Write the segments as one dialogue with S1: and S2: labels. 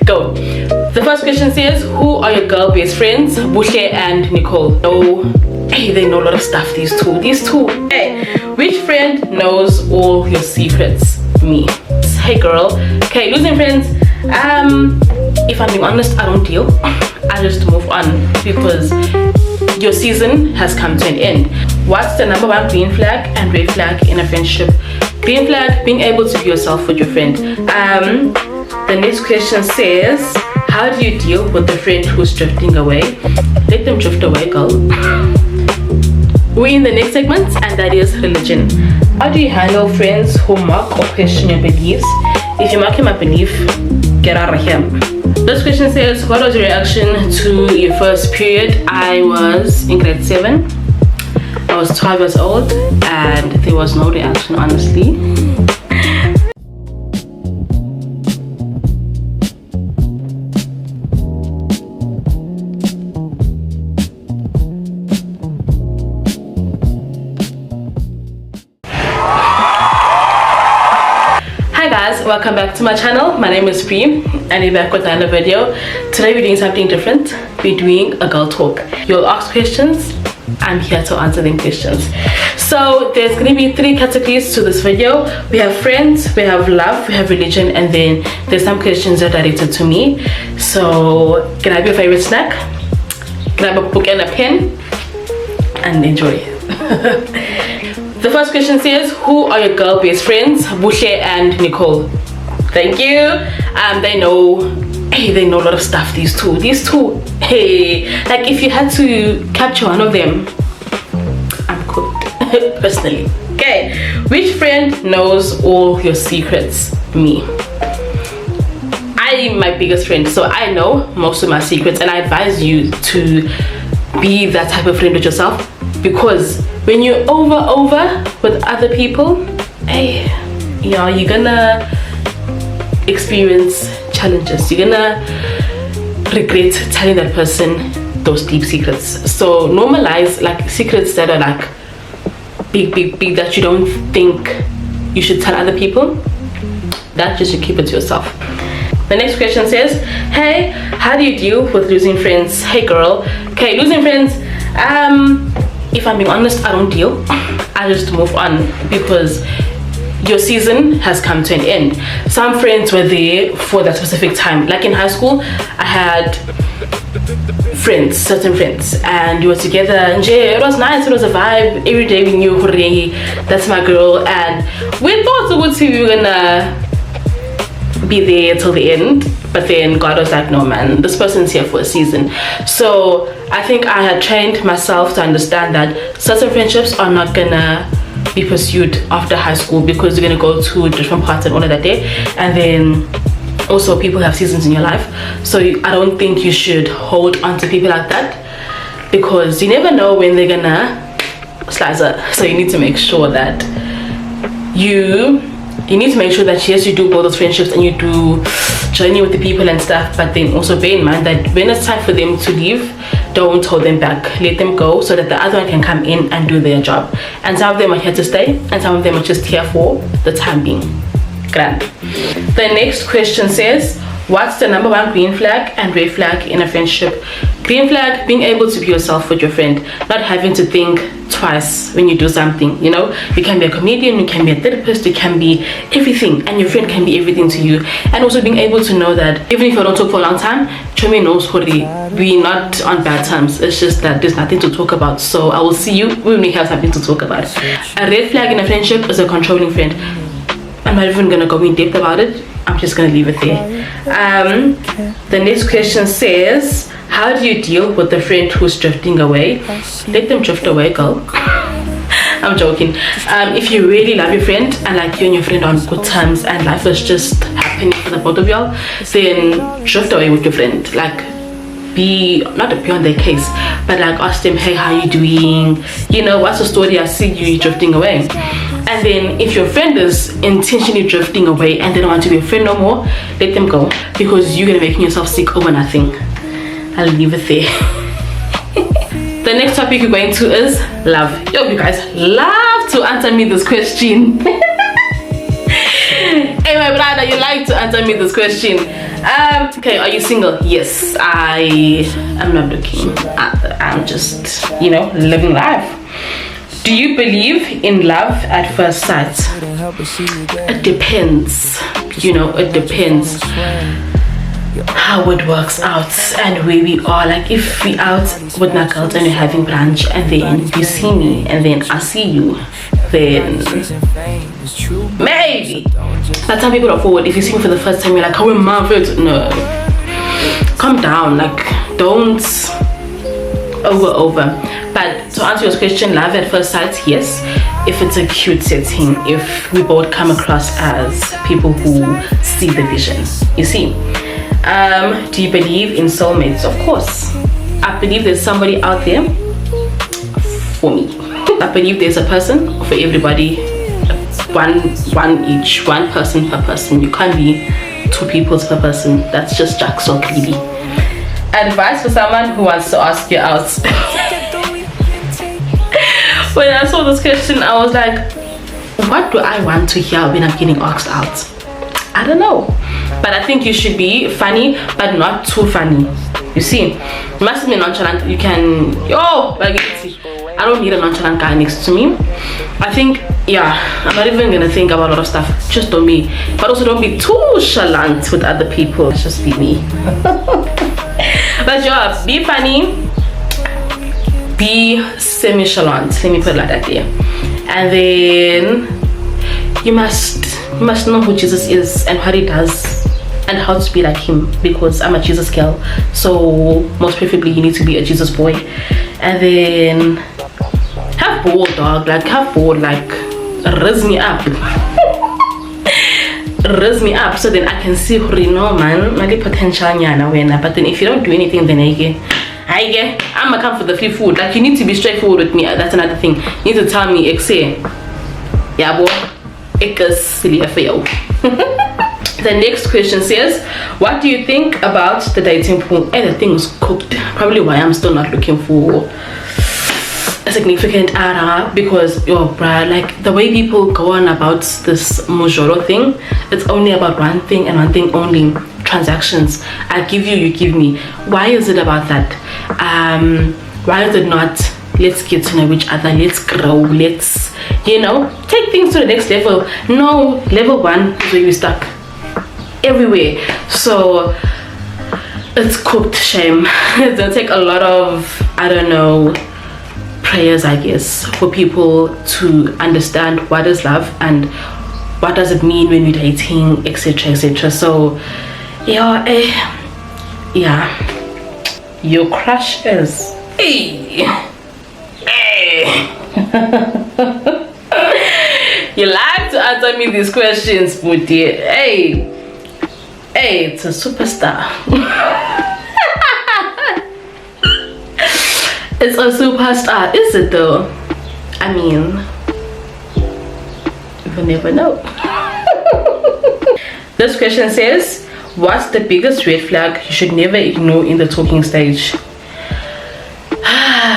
S1: Go. The first question says, who are your girl best friends? Bushle and Nicole. Oh, hey, they know a lot of stuff, these two. Hey, which friend knows all your secrets? Me. Hey girl. Okay, losing friends. If I'm being honest, I don't deal. I just move on because your season has come to an end. What's the number one green flag and red flag in a friendship? Green flag, being able to be yourself with your friend. The next question says, how do you deal with the friend who's drifting away? Let them drift away, girl. We're in the next segment, and that is religion. How do you handle friends who mock or question your beliefs? If you're mocking my belief, get out of here. This question says, what was your reaction to your first period? I was in grade 7. I was 12 years old, and there was no reaction, honestly. Welcome back to my channel. My name is Bree and we're back with another video. Today we're doing something different. We're doing a girl talk. You'll ask questions, I'm here to answer them questions. So there's going to be 3 categories to this video. We have friends, we have love, we have religion, and then there's some questions that are directed to me. So grab your favorite snack, grab a book and a pen, and enjoy. The first question says, who are your girl best friends? Bushle and Nicole. Thank you. They know a lot of stuff, these two. Hey, like if you had to capture one of them, I'm cooked. Personally. Okay, which friend knows all your secrets? Me. I'm my biggest friend, so I know most of my secrets, and I advise you to be that type of friend with yourself, because when you're over with other people, hey, you're gonna experience challenges. You're gonna regret telling that person those deep secrets. So normalize like secrets that are like big that you don't think you should tell other people. That you should keep it to yourself. The next question says, hey, how do you deal with losing friends? Hey girl. Okay, losing friends, if I'm being honest, I don't deal. I just move on because your season has come to an end. Some friends were there for that specific time. Like in high school, I had friends, certain friends, and we were together, and yeah, it was nice, it was a vibe. Every day we knew, hooray, that's my girl, and we thought we were gonna be there till the end, but then God was like, no man, this person's here for a season. So I think I had trained myself to understand that certain friendships are not gonna be pursued after high school, because you're gonna go to different parts and all of that day, and then also people have seasons in your life. So I don't think you should hold on to people like that, because you never know when they're gonna slice up. So you need to make sure that you need to make sure that yes, you do build those friendships and you do journey with the people and stuff, but then also bear in mind that when it's time for them to leave, don't hold them back. Let them go so that the other one can come in and do their job. And some of them are here to stay, and some of them are just here for the time being. Grand. The next question says, what's the number one green flag and red flag in a friendship? Green flag, being able to be yourself with your friend, not having to think twice when you do something. You know, you can be a comedian, you can be a therapist, you can be everything, and your friend can be everything to you. And also being able to know that even if you don't talk for a long time, Chomi knows we're not on bad terms. It's just that there's nothing to talk about. So I will see you when we have something to talk about. A red flag in a friendship is a controlling friend. I'm not even gonna go in depth about it. I'm just gonna leave it there. The next question says, how do you deal with the friend who's drifting away? Let them drift away, girl. I'm joking. If you really love your friend and like you and your friend are on good terms and life is just happening for the both of y'all, then drift away with your friend. Like, be not be on their case, but like ask them, hey, how you doing? You know, what's the story? I see you drifting away. And then if your friend is intentionally drifting away and they don't want to be a friend no more, let them go, because you're gonna be making yourself sick over nothing. I'll leave it there. The next topic we're going to is love. Yo, you guys love to answer me this question. Hey, my brother, you like to answer me this question. Okay, are you single? Yes, I am not looking. I'm just, you know, living life. Do you believe in love at first sight? It depends, you know, it depends how it works out and where we are. Like if we out with my girls and we're having brunch and then you see me and then I see you, then maybe. That's how people are forward. If you see me for the first time, you're like, how am I? No, calm down, like don't over. But to answer your question, love at first sight, yes, if it's a cute setting, if we both come across as people who see the vision, you see. Do you believe in soulmates? Of course. I believe there's somebody out there for me. I believe there's a person for everybody, one each, one person per person. You can't be two people per person. That's just jack so greedy. Advice for someone who wants to ask you out. When I saw this question, I was like, what do I want to hear when I'm getting asked out? I don't know, but I think you should be funny, but not too funny. You see, you must be nonchalant. You can, like, I don't need a nonchalant guy next to me. I think, yeah, I'm not even gonna think about a lot of stuff. Just don't be, but also don't be too chalant with other people. Just be me. But yeah, be funny, be semi-chalant. Let me put it like that there. And then you must know who Jesus is and what he does and how to be like him, because I'm a Jesus girl, so most preferably you need to be a Jesus boy. And then have bold, dog, like have bold, like raise me up. Raise me up so then I can see who you know, man, my potential nyana wena. But then if you don't do anything, then I'm gonna come for the free food. Like you need to be straightforward with me. That's another thing. You need to tell me, yeah, boy. The next question says, what do you think about the dating pool? And the thing is cooked. Probably why I'm still not looking for a significant other, because bruh, like the way people go on about this mojoro thing, it's only about one thing and one thing only: transactions. I give you, you give me. Why is it about that? Why is it not, let's get to know each other, let's grow, let's, you know, take things to the next level? No, level one is where you stuck everywhere. So it's cooked, shame. It's gonna take a lot of, I don't know, prayers, I guess, for people to understand what is love and what does it mean when we're dating, etc, etc. So yeah, your crush is you like to answer me these questions, but hey, it's a superstar. It's a superstar, is it though? I mean, you never know. This question says, what's the biggest red flag you should never ignore in the talking stage?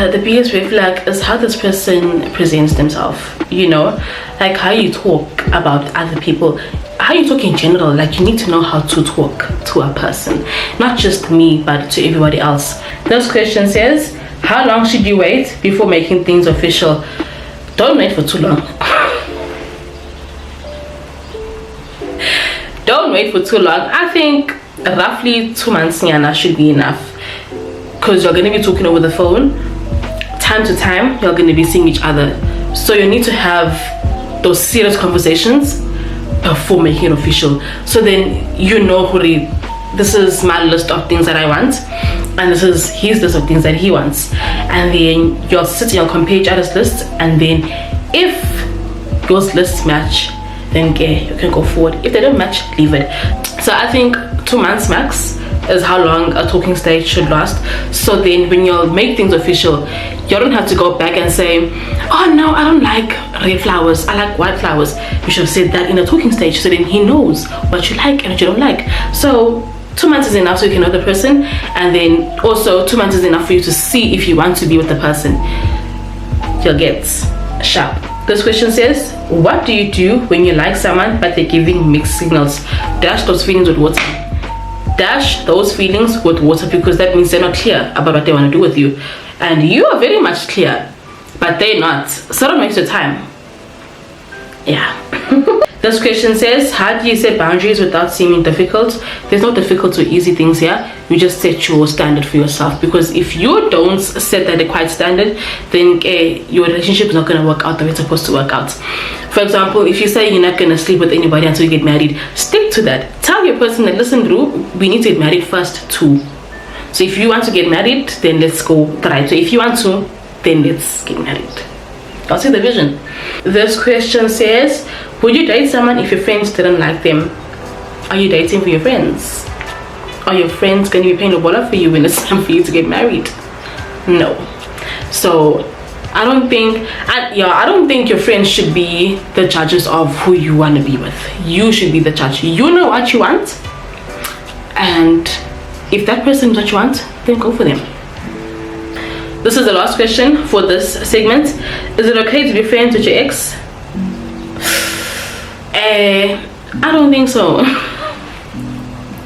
S1: The biggest red flag is how this person presents themselves, you know, like how you talk about other people, how you talk in general. Like you need to know how to talk to a person, not just me but to everybody else. This question says, how long should you wait before making things official? Don't wait for too long. Don't wait for too long. I think roughly 2 months nyana should be enough, because you're going to be talking over the phone. Time to time you're going to be seeing each other, so you need to have those serious conversations before making it official. So then you know, this is my list of things that I want, and this is his list of things that he wants, and then you'll sit and compare each other's lists, and then if those lists match, then you can go forward. If they don't match, leave it. So I think 2 months max is how long a talking stage should last. So then when you'll make things official, you don't have to go back and say, oh no, I don't like red flowers, I like white flowers. You should have said that in a talking stage, so then he knows what you like and what you don't like. So 2 months is enough so you can know the person, and then also 2 months is enough for you to see if you want to be with the person. You'll get sharp. This question says, what do you do when you like someone but they're giving mixed signals? Dash those feelings with water. Dash those feelings with water, because that means they're not clear about what they want to do with you. And you are very much clear, but they're not. So don't waste your time. Yeah. This question says, how do you set boundaries without seeming difficult? There's no difficult or easy things here. You just set your standard for yourself, because if you don't set that required standard, then your relationship is not going to work out the way it's supposed to work out. For example, if you say you're not going to sleep with anybody until you get married, stick to that. Tell your person that, listen, Drew, we need to get married first too. So if you want to get married, then let's go try. So if you want to, then let's get married. I'll see the vision. This question says, would you date someone if your friends didn't like them? Are you dating for your friends? Are your friends going to be paying a wallet for you when it's time for you to get married? No. So I don't think your friends should be the judges of who you want to be with. You should be the judge. You know what you want, and if that person is what you want, then go for them. This is the last question for this segment. Is it okay to be friends with your ex? I don't think so.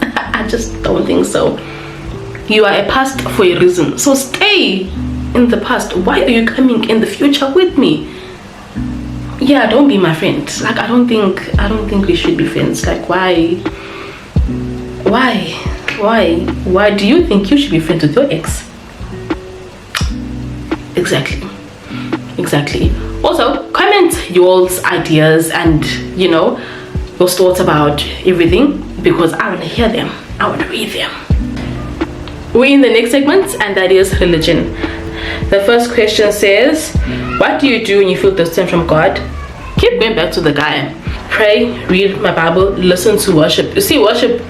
S1: I just don't think so. You are a past for a reason, so stay in the past. Why are you coming in the future with me? Yeah, don't be my friend. Like, I don't think we should be friends. Like, why do you think you should be friends with your ex? Exactly. Also, comment y'all's ideas and your thoughts about everything, because I want to hear them. I want to read them. We're in the next segment, and that is religion. The first question says, what do you do when you feel distant from God? Keep going back to the guy. Pray, read my Bible, listen to worship. You see, worship,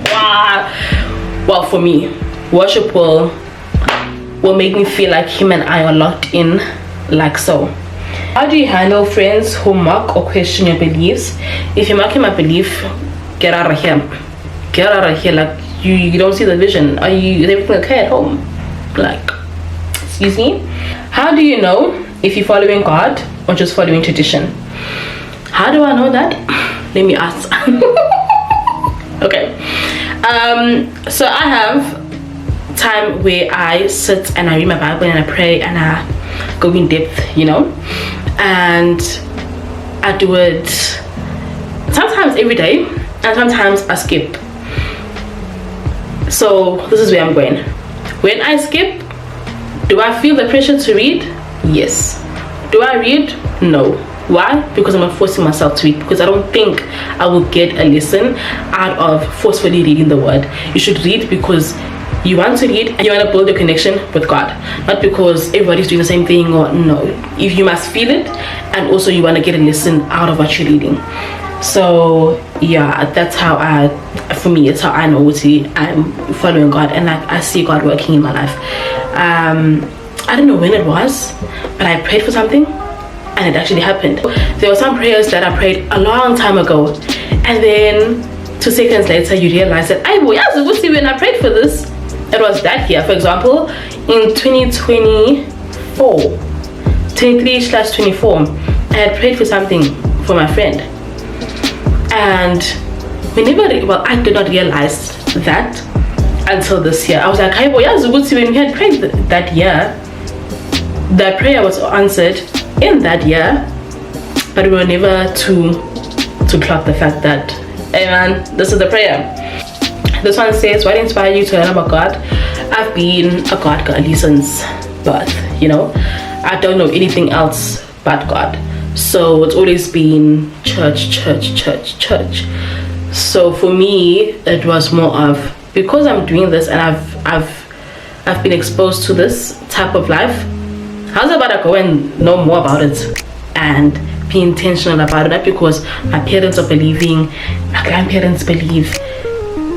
S1: well, for me, worship will make me feel like him and I are locked in, like so. How do you handle friends who mock or question your beliefs? If you're mocking my belief, get out of here. Get out of here. Like, you don't see the vision. Is everything okay at home? Like, excuse me? How do you know if you're following God or just following tradition? How do I know that? Let me ask. Okay. So I have time where I sit and I read my Bible and I pray and I go in depth, and I do it sometimes every day and sometimes I skip. So this is where I'm going. When I skip, do I feel the pressure to read? Yes. Do I read? No. Why? Because I'm not forcing myself to read, because I don't think I will get a lesson out of forcefully reading the word. You should read because you want to read and you want to build a connection with God, not because everybody's doing the same thing, or no. If you must feel it, and also you want to get a lesson out of what you're reading. So yeah, that's how for me, it's how I know I'm following God, and I see God working in my life. I don't know when it was, but I prayed for something and it actually happened. There were some prayers that I prayed a long time ago, and then 2 seconds later you realize that when I prayed for this, it was that year. For example, in 23/24, I had prayed for something for my friend, and I did not realize that until this year. I was like, when we had prayed that year, that prayer was answered in that year, but we were never to clock the fact that, hey man, this is the prayer. This one says, what inspired you to learn about God? I've been a God girlie since birth, I don't know anything else but God. So it's always been church. So for me, it was more of, because I'm doing this and I've been exposed to this type of life, how's about I go and know more about it and be intentional about it? Not because my parents are believing, my grandparents believe.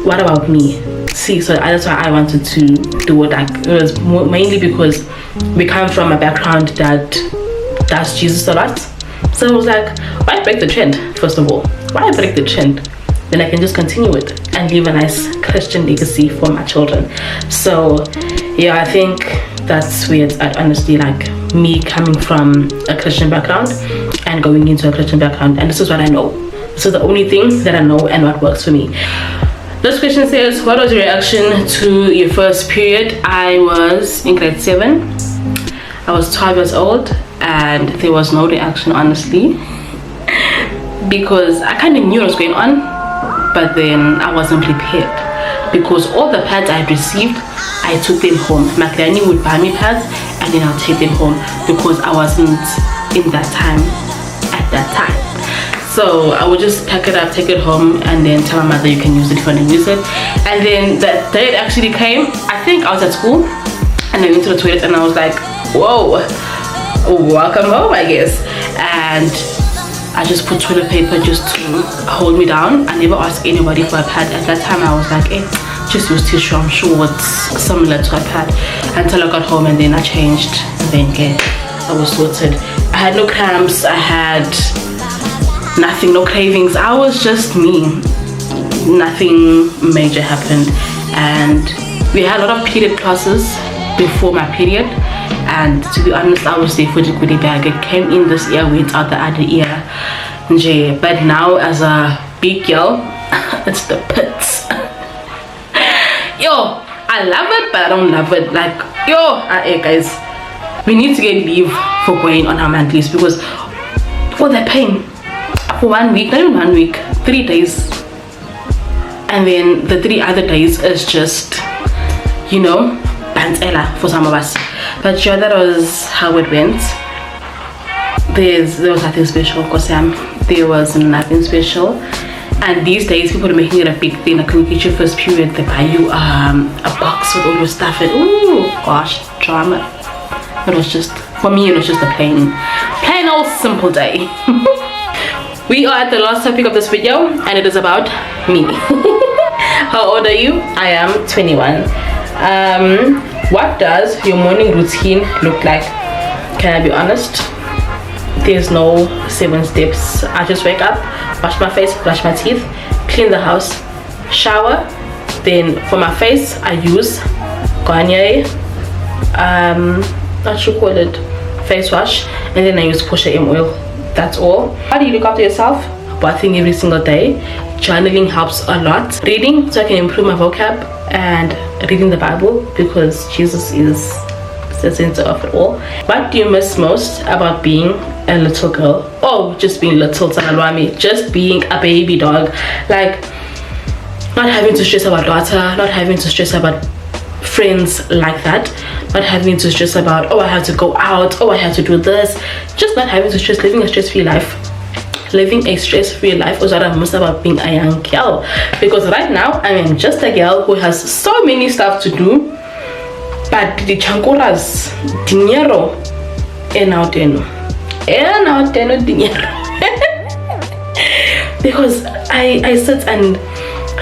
S1: What about me? See, so that's why I wanted to do it. It was mainly because we come from a background that does Jesus a lot. So I was like, why break the trend? First of all, why break the trend? Then I can just continue it and leave a nice Christian legacy for my children. So yeah, I think that's where it's at, honestly, like me coming from a Christian background and and going into a Christian background, and this is what I know. This is the only thing that I know and what works for me. This question says, what was your reaction to your first period? I was in grade 7. I was 12 years old and there was no reaction, honestly, because I kind of knew what was going on, but then I wasn't prepared, because all the pads I had received, I took them home. My granny would buy me pads and then I'll take them home, because I wasn't in that time at that time. So I would just pack it up, take it home, and then tell my mother, you can use it if you want to use it. And then that day it actually came. I think I was at school and I went to the toilet and I was like, whoa, welcome home, I guess. And I just put toilet paper just to hold me down. I never asked anybody for a pad. At that time I was like, just use tissue, I'm sure it's similar to a pad. Until I got home and then I changed, and then I was sorted. I had no cramps, I had nothing, no cravings. I was just me. Nothing major happened. And we had a lot of period classes before my period, and to be honest, I was there for the goodie bag. It came in this ear, went out the other ear. But now as a big girl, it's the pits. Yo, I love it, but I don't love it. Like, yo, guys, we need to get leave for going on our monthlies, because for that pain, for 1 week, not even 1 week, 3 days, and then the 3 other days is just, you know, bantela for some of us. But yeah, that was how it went. There was nothing special, of course. There was nothing special. And these days people are making it a big thing. Like when you get your first period, they buy you a box with all your stuff, and ooh gosh, drama. It was just, for me, it was just a plain old simple day. We are at the last topic of this video, and it is about me. How old are you? I am 21. What does your morning routine look like? Can I be honest? There's no 7 steps. I just wake up, wash my face, brush my teeth, clean the house, shower. Then for my face, I use Garnier, what you call it, face wash, and then I use Portia M oil. That's all. How do you look after yourself? Bathing every single day. Journaling helps a lot. Reading, so I can improve my vocab, and reading the Bible, because Jesus is the center of it all. What do you miss most about being a little girl? Oh, just being little, Sanalwami. Just being a baby dog. Like, not having to stress about daughter, not having to stress about friends like that, not having to stress about, oh, I have to go out, oh, I have to do this. Just not having to stress, living a stress-free life. Living a stress-free life was what I miss about being a young girl, because right now I am just a girl who has so many stuff to do, but the chankoras dinero dinero, because I sit and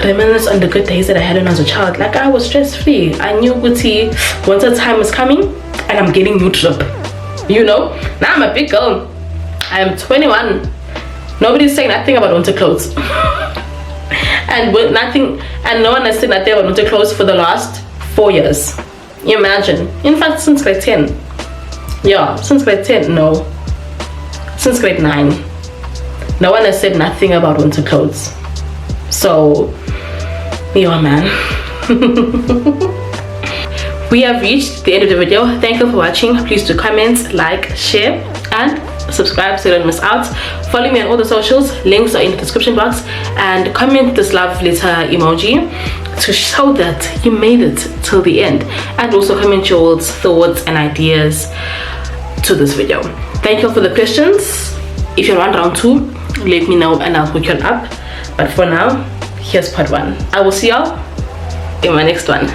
S1: reminisce on the good days that I had when I was a child. Like, I was stress-free. I knew Guti, once a time was coming and I'm getting new trip, you know. Now I'm a big girl, I am 21. Nobody's saying nothing about winter clothes. And with nothing, and no one has said nothing about winter clothes for the last 4 years. Imagine. In fact, since grade 10. Yeah, since grade 10, no. Since grade 9. No one has said nothing about winter clothes. So, yeah, man. We have reached the end of the video. Thank you for watching. Please do comment, like, share, and subscribe so you don't miss out. Follow me on all the socials, links are in the description box, and comment this love letter emoji to show that you made it till the end, and also comment your thoughts and ideas to this video. Thank you for the questions. If you're on round 2, let me know and I'll hook you up. But for now, here's part 1. I will see y'all in my next one.